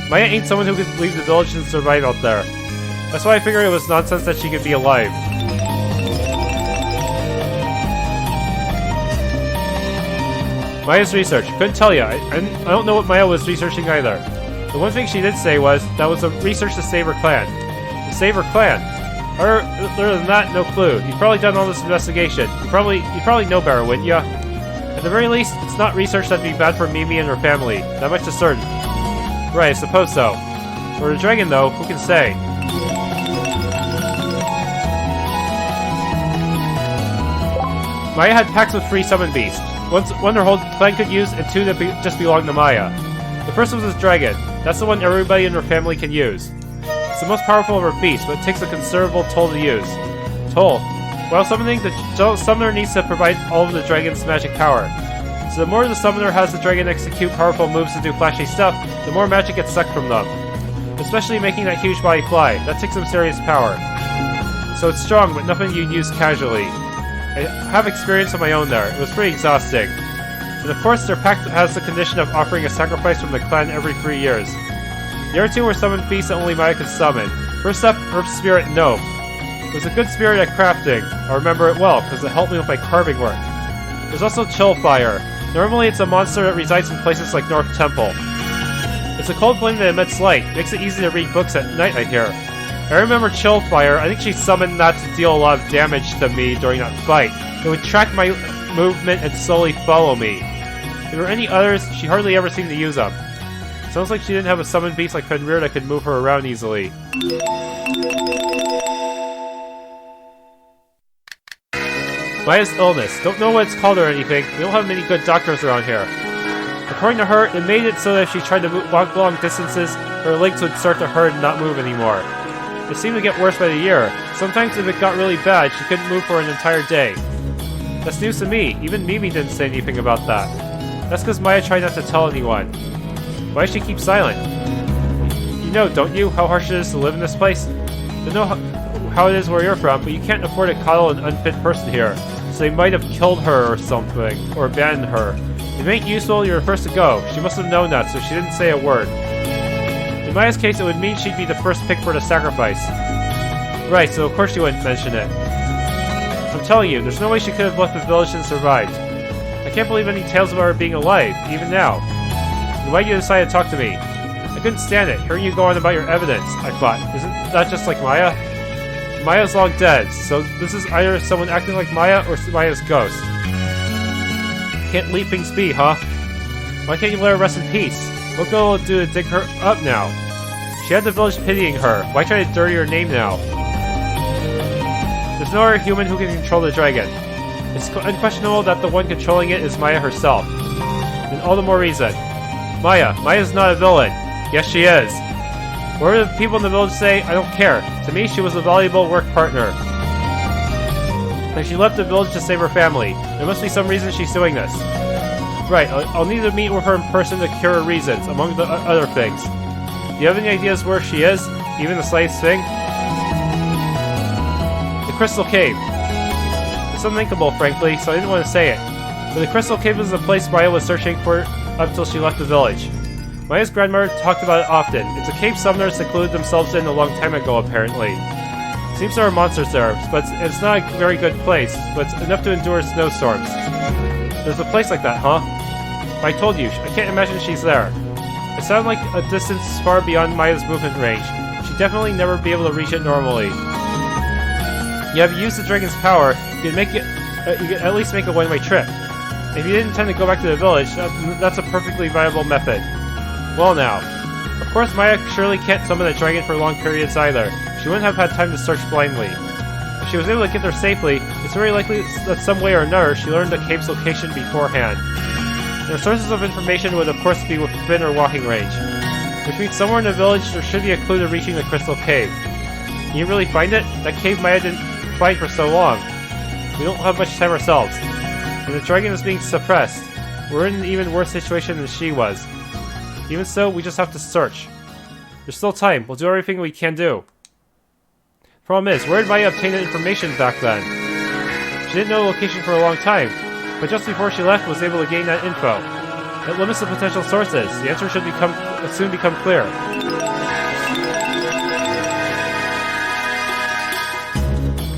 Maya ain't someone who could leave the village and survive out there. That's why I figured it was nonsense that she could be alive. Maya's research. Couldn't tell you. I don't know what Maya was researching either. The one thing she did say was that was a research to save her clan. To save her clan? Other than that, no clue. You've probably done all this investigation. You probably know better, wouldn't ya? At the very least, it's not research that'd be bad for Mimi and her family. That much is certain. Right, I suppose so. For the dragon, though, who can say? Maya had packs with free summon beasts. One her whole clan could use, and 2 that just belonged to Maya. The first was this dragon. That's the one everybody in her family can use. It's the most powerful of her beasts, but it takes a considerable toll to use. Toll? While summoning, the summoner needs to provide all of the dragon's magic power. So the more the summoner has the dragon execute powerful moves to do flashy stuff, the more magic gets sucked from them. Especially making that huge body fly. That takes some serious power. So it's strong, but nothing you can use casually. I have experience of my own there. It was pretty exhausting. And of course, their pact has the condition of offering a sacrifice from the clan every 3 years. The other two were summoned beasts that only Maya could summon. First up, Earth Spirit Gnome. It was a good spirit at crafting. I remember it well, because it helped me with my carving work. There's also Chillfire. Normally it's a monster that resides in places like North Temple. It's a cold flame that emits light. Makes it easy to read books at night, I hear. I remember Chillfire. I think she summoned that to deal a lot of damage to me during that fight. It would track my movement and slowly follow me. If there were any others, she hardly ever seemed to use them. Sounds like she didn't have a summoned beast like Fenrir that could move her around easily. Maya's illness. Don't know what it's called or anything. We don't have many good doctors around here. According to her, it made it so that if she tried to walk long distances, her legs would start to hurt and not move anymore. It seemed to get worse by the year. Sometimes if it got really bad, she couldn't move for an entire day. That's news to me. Even Mimi didn't say anything about that. That's because Maya tried not to tell anyone. Why does she keep silent? You know, don't you, how harsh it is to live in this place? Don't know how it is where you're from, but you can't afford to coddle an unfit person here. So they might have killed her or something, or abandoned her. If it ain't useful, you're the first to go. She must have known that, so she didn't say a word. In Maya's case, it would mean she'd be the first pick for the sacrifice. Right, so of course she wouldn't mention it. I'm telling you, there's no way she could have left the village and survived. I can't believe any tales about her being alive, even now. And why'd you decide to talk to me? I couldn't stand it, hearing you go on about your evidence, I thought. Isn't that just like Maya? Maya's long dead, so this is either someone acting like Maya or Maya's ghost. Can't leave things be, huh? Why can't you let her rest in peace? What good will it do to dig her up now? She had the village pitying her. Why try to dirty her name now? There's no other human who can control the dragon. It's unquestionable that the one controlling it is Maya herself. And all the more reason. Maya's not a villain. Yes, she is. Whatever the people in the village say, I don't care. To me, she was a valuable work partner. And she left the village to save her family. There must be some reason she's doing this. Right, I'll need to meet with her in person to cure her reasons, among the other things. Do you have any ideas where she is? Even the slightest thing? The Crystal Cave. It's unthinkable, frankly, so I didn't want to say it. But the Crystal Cave was the place Maya was searching for up until she left the village. Maya's grandmother talked about it often. It's a cave summoners secluded themselves in a long time ago, apparently. Seems there are monsters there, but it's not a very good place, but it's enough to endure snowstorms. There's a place like that, huh? I told you, I can't imagine she's there. It sounded like a distance far beyond Maya's movement range. She'd definitely never be able to reach it normally. Yeah, if you use the dragon's power, you can at least make a one-way trip. If you didn't intend to go back to the village, that's a perfectly viable method. Well now, of course Maya surely can't summon a dragon for long periods either. She wouldn't have had time to search blindly. If she was able to get there safely, it's very likely that some way or another she learned the cave's location beforehand. Their sources of information would of course be within her walking range. Which means somewhere in the village there should be a clue to reaching the Crystal Cave. Can you really find it? That cave Maya didn't find for so long. We don't have much time ourselves. And the dragon is being suppressed. We're in an even worse situation than she was. Even so, we just have to search. There's still time. We'll do everything we can do. Problem is, where did Maya obtain that information back then? She didn't know the location for a long time, but just before she left was able to gain that info. It limits the potential sources. The answer should soon become clear.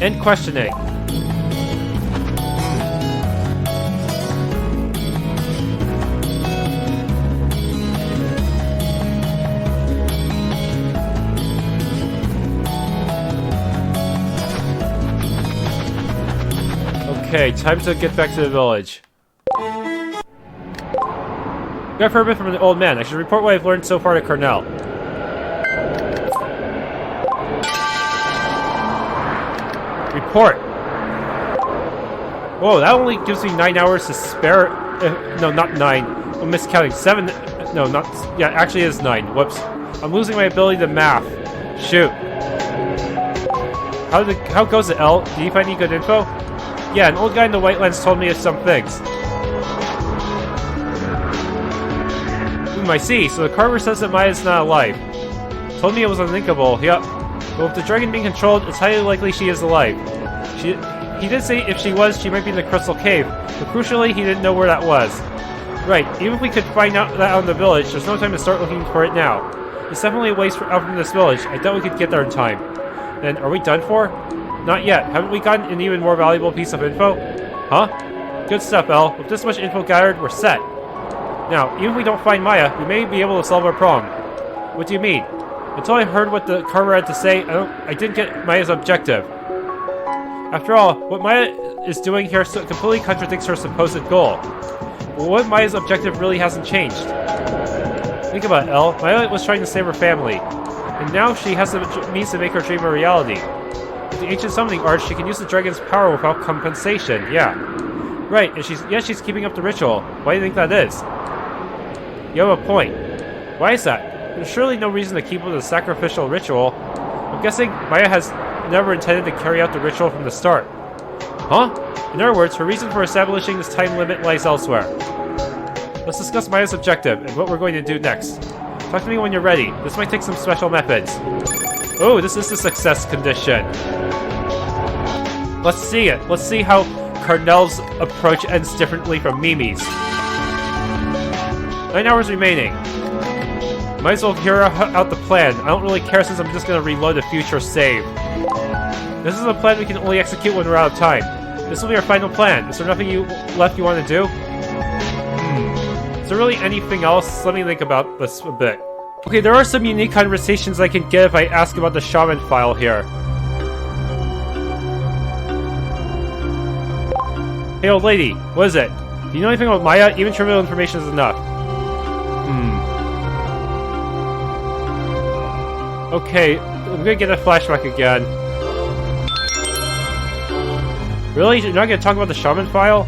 End questioning. Okay, time to get back to the village. Got a permit from an old man. I should report what I've learned so far to Karnel. Report. Whoa, that only gives me 9 hours to spare. No, not 9. I'm miscounting. 7. No, not. Yeah, actually it is 9. Whoops. I'm losing my ability to math. Shoot. How goes it, El? Did you find any good info? Yeah, an old guy in the Whitelands told me of some things. I see. So the carver says that Maya's not alive. Told me it was unthinkable. Yep. But with the dragon being controlled, it's highly likely she is alive. He did say if she was, she might be in the Crystal Cave. But crucially, he didn't know where that was. Right, even if we could find out that out in the village, there's no time to start looking for it now. It's definitely a ways out from this village. I doubt we could get there in time. Then, are we done for? Not yet. Haven't we gotten an even more valuable piece of info? Huh? Good stuff, Elle. With this much info gathered, we're set. Now, even if we don't find Maya, we may be able to solve our problem. What do you mean? Until I heard what the carver had to say, I didn't get Maya's objective. After all, what Maya is doing here completely contradicts her supposed goal. Well, what Maya's objective really hasn't changed. Think about it, Elle. Maya was trying to save her family, and now she has the means to make her dream a reality. With the ancient summoning art, she can use the dragon's power without compensation. Yeah. Right, and she's keeping up the ritual. Why do you think that is? You have a point. Why is that? There's surely no reason to keep with the sacrificial ritual. I'm guessing Maya has never intended to carry out the ritual from the start. Huh? In other words, her reason for establishing this time limit lies elsewhere. Let's discuss Maya's objective and what we're going to do next. Talk to me when you're ready. This might take some special methods. Oh, this is the success condition. Let's see it. Let's see how KARNEL'S approach ends differently from Mimi's. 9 hours remaining. Might as well hear out the plan. I don't really care since I'm just going to reload the future save. This is a plan we can only execute when we're out of time. This will be our final plan. Is there nothing left you want to do? Is there really anything else? Let me think about this a bit. Okay, there are some unique conversations I can get if I ask about the shaman file here. Hey old lady, what is it? Do you know anything about Maya? Even trivial information is enough. Okay, I'm gonna get a flashback again. Really? You're not gonna talk about the shaman file?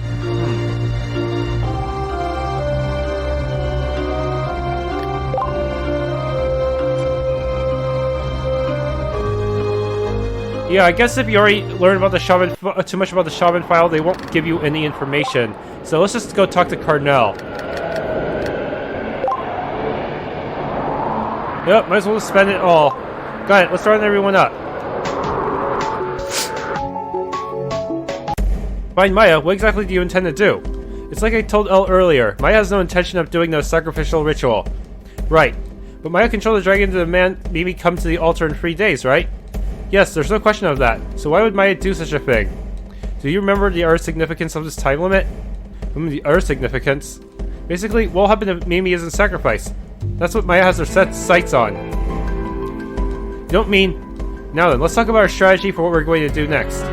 Yeah, I guess if you already learned about the shaman, too much about the shaman file, they won't give you any information. So let's just go talk to KARNEL. Yep, might as well just spend it all. Got it, let's round everyone up. Find Maya, what exactly do you intend to do? It's like I told Elle earlier, Maya has no intention of doing the sacrificial ritual. Right, but Maya controlled the dragon to demand Mimi come to the altar in 3 days, right? Yes, there's no question of that. So why would Maya do such a thing? Do you remember the other significance of this time limit? The other significance? Basically, what will happen if Mimi isn't sacrificed? That's what Maya has her set sights on. You don't mean... Now then, let's talk about our strategy for what we're going to do next.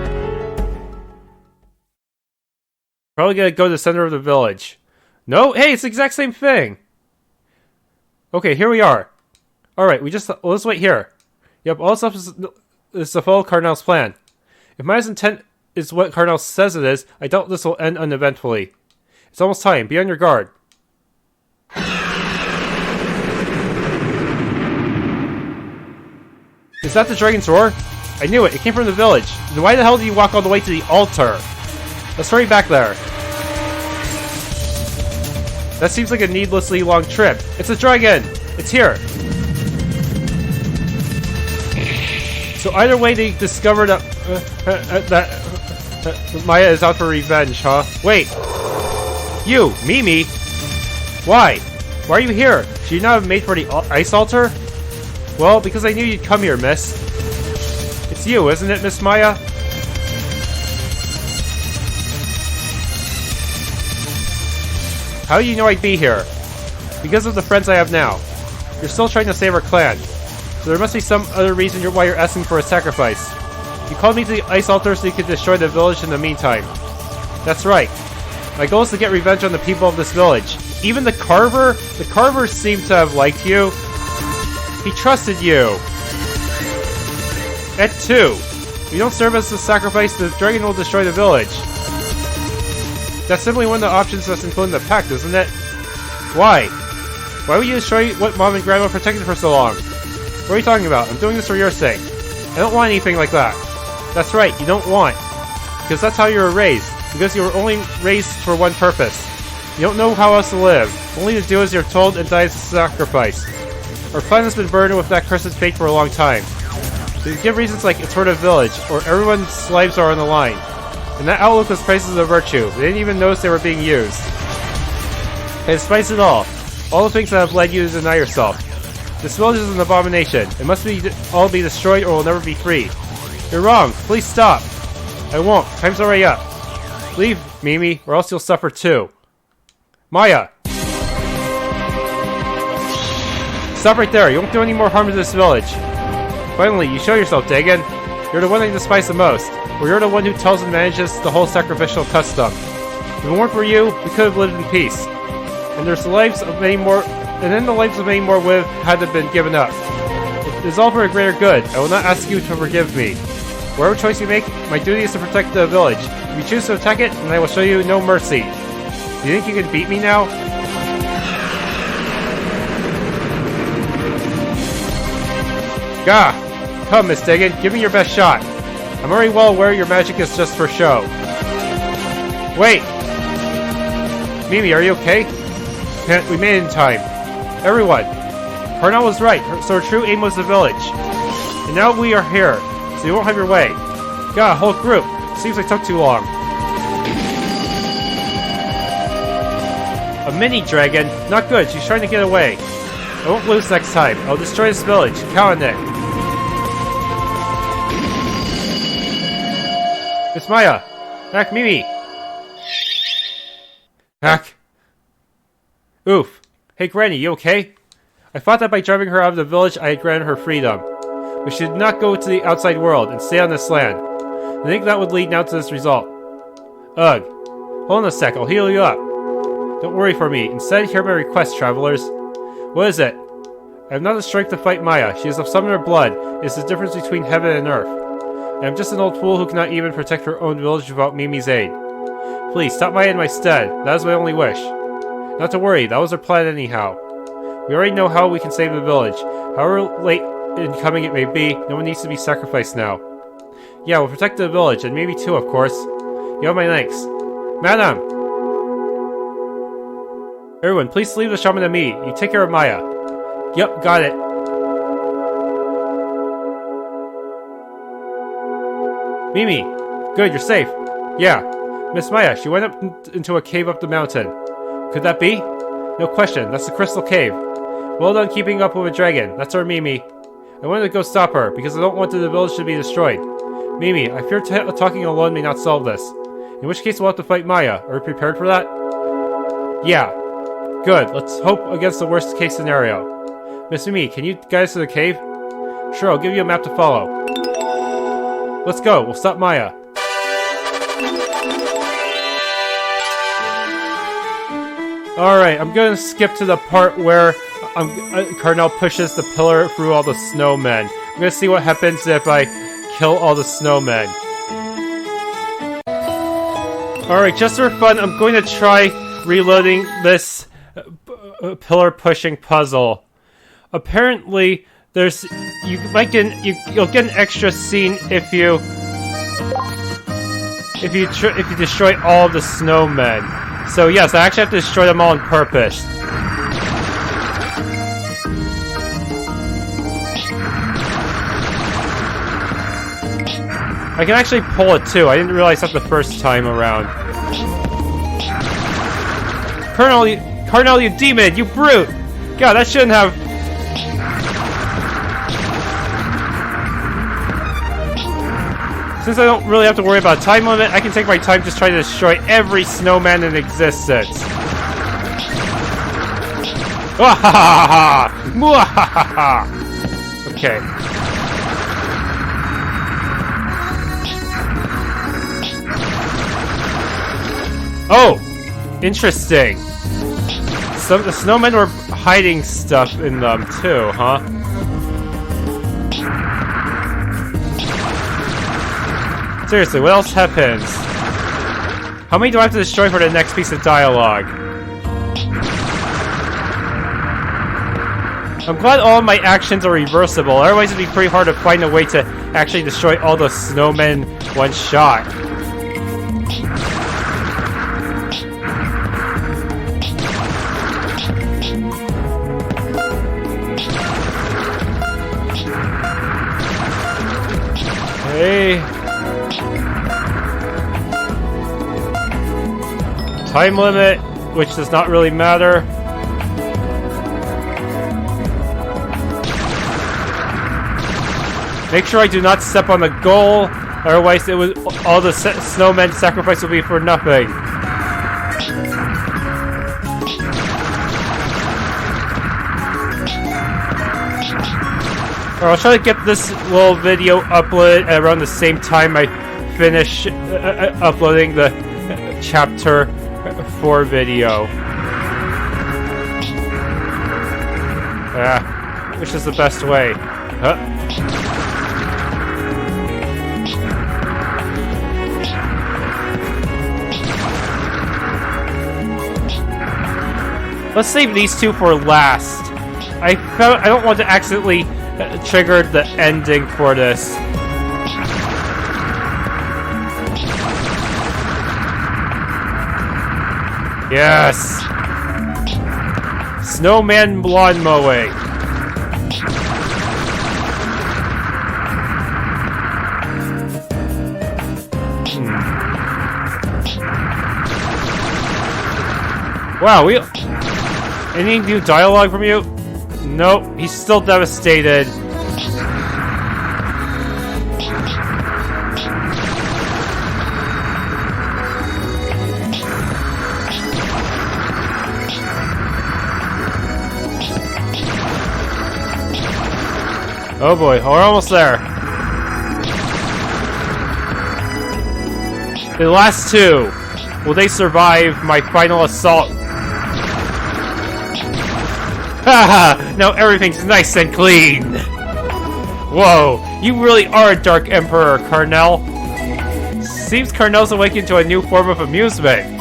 Probably gonna go to the center of the village. No? Hey, it's the exact same thing! Okay, here we are. Alright, let's wait here. Yep, all this stuff is to follow KARNEL'S plan. If Maya's intent is what KARNEL says it is, I doubt this will end uneventfully. It's almost time. Be on your guard. Is that the dragon's roar? I knew it. It came from the village. Then why the hell did you walk all the way to the altar? Let's hurry back there. That seems like a needlessly long trip. It's a dragon! It's here! So either way, they discovered that Maya is out for revenge, huh? Wait! You! Mimi! Why? Why are you here? Should you not have made for the ice altar? Well, because I knew you'd come here, miss. It's you, isn't it, Miss Maya? How do you know I'd be here? Because of the friends I have now. You're still trying to save our clan. So there must be some other reason why you're asking for a sacrifice. You called me to the ice altar so you could destroy the village in the meantime. That's right. My goal is to get revenge on the people of this village. Even the carver seemed to have liked you. He trusted you. At 2. If you don't serve as a sacrifice, the dragon will destroy the village. That's simply one of the options that's included in the pact, isn't it? Why? Why would you destroy what Mom and Grandma protected for so long? What are you talking about? I'm doing this for your sake. I don't want anything like that. That's right, you don't want. Because that's how you were raised. Because you were only raised for one purpose. You don't know how else to live. Only to do as you're told and die as a sacrifice. Our clan has been burdened with that cursed fate for a long time. They give reasons like it's for the village, or everyone's lives are on the line. And that outlook was praised as a virtue. They didn't even notice they were being used. And despite it all the things that have led you to deny yourself. This village is an abomination. It must all be destroyed or will never be free. You're wrong. Please stop. I won't. Time's already up. Leave, Mimi, or else you'll suffer too. Maya! Stop right there. You won't do any more harm to this village. Finally, you show yourself, Dagon. You're the one I despise the most. Or you're the one who tells and manages the whole sacrificial custom. If it weren't for you, we could have lived in peace. And there's the lives of many more, and then the lives of many more would have had been given up. It is all for a greater good. I will not ask you to forgive me. Whatever choice you make, my duty is to protect the village. If you choose to attack it, then I will show you no mercy. Do you think you can beat me now? Gah! Come, Miss Dagon, give me your best shot. I'm already well aware your magic is just for show. Wait! Mimi, are you okay? We made it in time. Everyone! Karnel was right, so our true aim was the village. And now we are here, so you won't have your way. God, whole group. Seems like it took too long. A mini dragon? Not good, she's trying to get away. I won't lose next time. I'll destroy this village. Count on it. It's Maya! Back Mimi! Back! Oof. Hey Granny, you okay? I thought that by driving her out of the village I had granted her freedom. But she did not go to the outside world and stay on this land. I think that would lead now to this result. Ugh. Hold on a sec, I'll heal you up. Don't worry for me. Instead, hear my request, travelers. What is it? I have not the strength to fight Maya. She is of summoner blood. It is the difference between heaven and earth. I am just an old fool who cannot even protect her own village without Mimi's aid. Please, stop Maya in my stead. That is my only wish. Not to worry, that was our plan anyhow. We already know how we can save the village. However late in coming it may be, no one needs to be sacrificed now. Yeah, we'll protect the village, and Mimi too, of course. You have my thanks. Madam! Everyone, please leave the shaman to me. You take care of Maya. Yep, got it. Mimi! Good, you're safe. Yeah. Miss Maya, she went up into a cave up the mountain. Could that be? No question, that's the Crystal Cave. Well done keeping up with a dragon. That's our Mimi. I wanted to go stop her, because I don't want the village to be destroyed. Mimi, I fear talking alone may not solve this. In which case we'll have to fight Maya. Are you prepared for that? Yeah. Good, let's hope against the worst case scenario. Miss Mimi, can you guide us to the cave? Sure, I'll give you a map to follow. Let's go, we'll stop Maya. Alright, I'm gonna skip to the part where Karnel pushes the pillar through all the snowmen. I'm gonna see what happens if I kill all the snowmen. Alright, just for fun, I'm going to try reloading this pillar pushing puzzle. Apparently, you'll get an extra scene if you destroy all the snowmen. So yes, I actually have to destroy them all on purpose. I can actually pull it too. I didn't realize that the first time around. Karnel, you demon! You brute! God, that shouldn't have... Since I don't really have to worry about a time limit, I can take my time just trying to destroy every snowman in existence. Okay. Oh! Interesting. So the snowmen were hiding stuff in them too, huh? Seriously, what else happens? How many do I have to destroy for the next piece of dialogue? I'm glad all of my actions are reversible, otherwise it'd be pretty hard to find a way to actually destroy all the snowmen one shot. Hey. Time limit which does not really matter. Make sure I do not step on the goal, otherwise it would, all the snowmen sacrifice will be for nothing. I'll try to get this little video uploaded around the same time I finish uploading the chapter 4 video. Which is the best way? Huh? Let's save these two for last. I don't want to accidentally trigger the ending for this. Yes! Snowman lawn mowing. Wow, any new dialogue from you? Nope, he's still devastated. Oh boy, we're almost there. The last two. Will they survive my final assault? Haha! Now everything's nice and clean! Whoa, you really are a Dark Emperor, Karnel. Seems Karnel's awakened to a new form of amusement.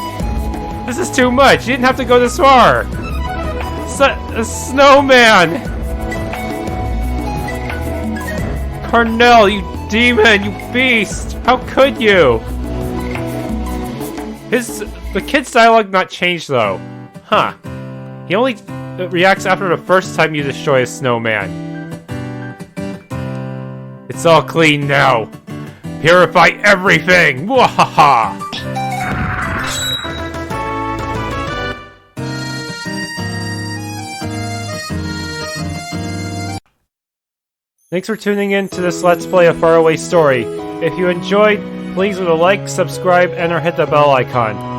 This is too much, you didn't have to go this far! Snowman! Karnel, you demon, you beast! How could you? The kid's dialogue not changed though. Huh. He only reacts after the first time you destroy a snowman. It's all clean now. Purify everything! Wahaha! Thanks for tuning in to this Let's Play a Faraway story. If you enjoyed, please leave a like, subscribe, and or hit the bell icon.